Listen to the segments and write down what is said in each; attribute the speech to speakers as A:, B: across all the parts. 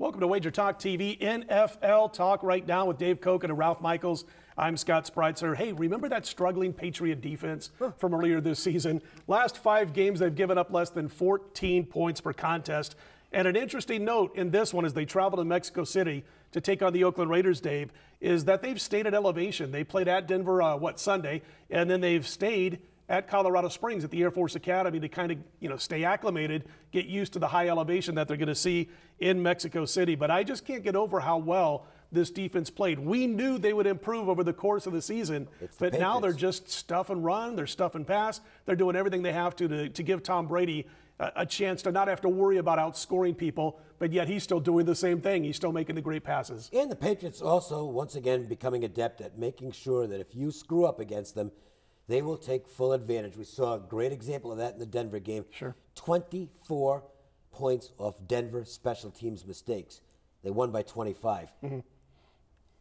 A: Welcome to Wager Talk TV, NFL Talk right now with Dave Cokin and Ralph Michaels. I'm Scott Spreitzer. Hey, remember that struggling Patriot defense from earlier this season? Last 5 games, they've given up less than 14 points per contest. And an interesting note in this one as they travel to Mexico City to take on the Oakland Raiders, Dave, is that they've stayed at elevation. They played at Denver, Sunday, and then they've stayed at Colorado Springs at the Air Force Academy to kind of, stay acclimated, get used to the high elevation that they're going to see in Mexico City. But I just can't get over how well this defense played. We knew they would improve over the course of the season, but now they're just stuff and run, they're stuff and pass. They're doing everything they have to give Tom Brady a chance to not have to worry about outscoring people, but yet he's still doing the same thing. He's still making the great passes.
B: And the Patriots also, once again, becoming adept at making sure that if you screw up against them, they will take full advantage. We saw a great example of that in the Denver game.
A: Sure.
B: 24 points off Denver special teams mistakes. They won by 25. Mm-hmm.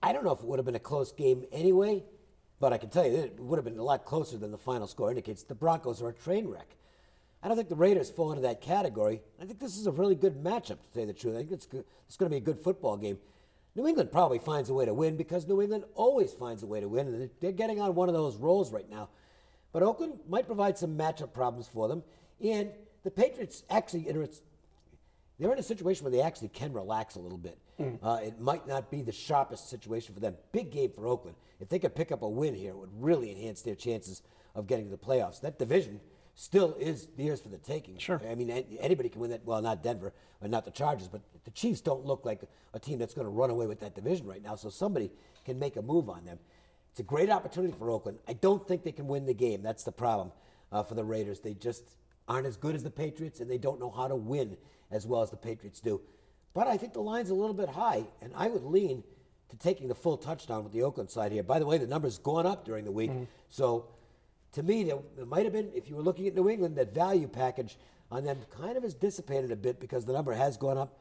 B: I don't know if it would have been a close game anyway, but I can tell you that it would have been a lot closer than the final score indicates. The Broncos are a train wreck. I don't think the Raiders fall into that category. I think this is a really good matchup, to tell you the truth. I think it's going to be a good football game. New England probably finds a way to win because New England always finds a way to win, and they're getting on one of those rolls right now. But Oakland might provide some matchup problems for them. And the Patriots actually, they're in a situation where they actually can relax a little bit. It might not be the sharpest situation for them. Big game for Oakland. If they could pick up a win here, it would really enhance their chances of getting to the playoffs. That division still is theirs for the taking.
A: Sure.
B: I mean, anybody can win that. Well, not Denver, or not the Chargers, but the Chiefs don't look like a team that's going to run away with that division right now, so somebody can make a move on them. It's a great opportunity for Oakland. I don't think they can win the game. That's the problem for the Raiders. They just aren't as good as the Patriots, and they don't know how to win as well as the Patriots do. But I think the line's a little bit high, and I would lean to taking the full touchdown with the Oakland side here. By the way, the number's gone up during the week. So to me, there might have been, if you were looking at New England, that value package on them kind of has dissipated a bit because the number has gone up.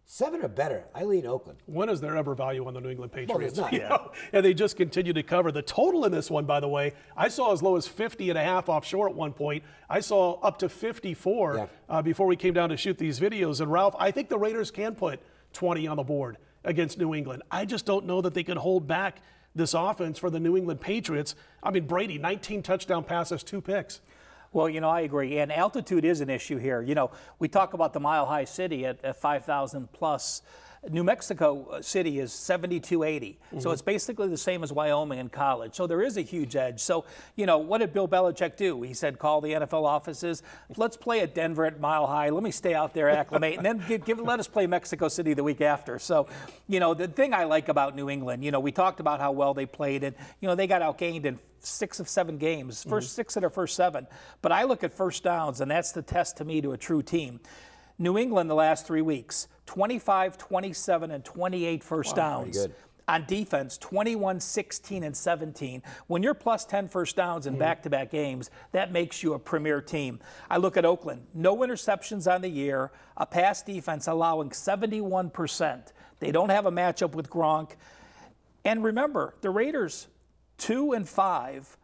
B: 7 or better, I lean Oakland.
A: When is there ever value on the New England Patriots?
B: Well, there's not.
A: And they just continue to cover. The total in this one, by the way, I saw as low as 50.5 offshore at one point. I saw up to 54 before we came down to shoot these videos. And Ralph, I think the Raiders can put 20 on the board against New England. I just don't know that they can hold back this offense for the New England Patriots. I mean, Brady, 19 touchdown passes, 2 picks.
C: Well, I agree. And altitude is an issue here. We talk about the Mile High City at 5,000 plus. New Mexico City is 7,280. So it's basically the same as Wyoming in college. So there is a huge edge. So, what did Bill Belichick do? He said, call the NFL offices. Let's play at Denver at Mile High. Let me stay out there, acclimate, and then let us play Mexico City the week after. So, the thing I like about New England, we talked about how well they played, and, they got outgained in 6 of 7 games, first 6 of their first 7. But I look at first downs, and that's the test to me to a true team. New England the last 3 weeks, 25, 27, and 28 first downs.
B: Pretty good.
C: On defense, 21, 16, and 17. When you're plus 10 first downs in back-to-back games, that makes you a premier team. I look at Oakland, no interceptions on the year, a pass defense allowing 71%. They don't have a matchup with Gronk. And remember, the Raiders, 2-5,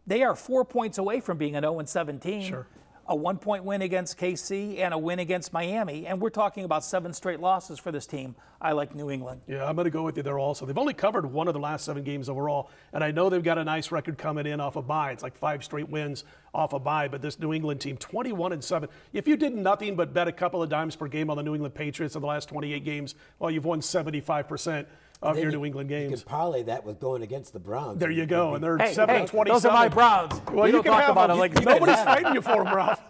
C: they are 4 points away from being an 0-17.
A: Sure.
C: A 1-point win against KC and a win against Miami. And we're talking about 7 straight losses for this team. I like New England.
A: Yeah, I'm going to go with you there also. They've only covered 1 of the last 7 games overall, and I know they've got a nice record coming in off a bye. It's like 5 straight wins off a bye, but this New England team, 21-7. If you did nothing but bet a couple of dimes per game on the New England Patriots in the last 28 games, well, you've won 75% of your New England games.
B: You can parlay that with going against the Browns.
A: There you go, and they're 7-27.
C: Those are my Browns.
A: Well,
C: we
A: you
C: don't
A: can
C: talk
A: have
C: about
A: them.
C: it like
A: Nobody's fighting you for them, Ralph.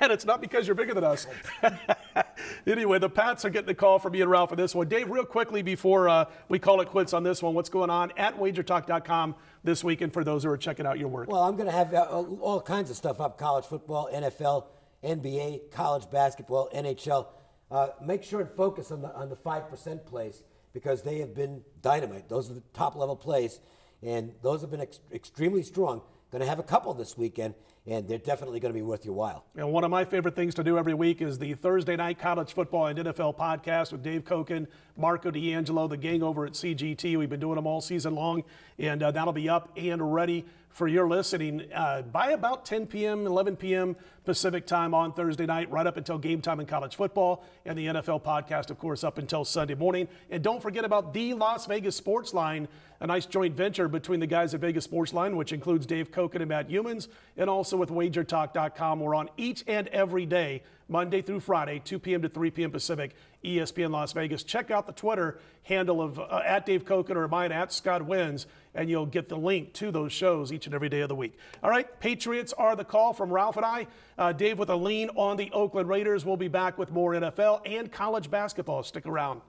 A: And it's not because you're bigger than us. Anyway, the Pats are getting the call from me and Ralph for this one. Dave, real quickly before we call it quits on this one, what's going on at wagertalk.com this weekend for those who are checking out your work?
B: Well, I'm going to have all kinds of stuff up: college football, NFL, NBA, college basketball, NHL. Make sure and focus on the 5% plays, because they have been dynamite. Those are the top-level plays, and those have been extremely strong. Going to have a couple this weekend, and they're definitely going to be worth your while.
A: And one of my favorite things to do every week is the Thursday night college football and NFL podcast with Dave Cokin, Marco D'Angelo, the gang over at CGT. We've been doing them all season long, and that'll be up and ready for your listening by about 10 p.m., 11 p.m. Pacific time on Thursday night, right up until game time in college football, and the NFL podcast, of course, up until Sunday morning. And don't forget about the Las Vegas Sports Line, a nice joint venture between the guys at Vegas Sports Line, which includes Dave Cokin and Matt Humans, and also with WagerTalk.com. We're on each and every day, Monday through Friday, 2 p.m. to 3 p.m. Pacific, ESPN Las Vegas. Check out the Twitter handle of at Dave Cokin or mine at Scott Wins, and you'll get the link to those shows each and every day of the week. All right, Patriots are the call from Ralph and I. Dave with a lean on the Oakland Raiders. We'll be back with more NFL and college basketball. Stick around.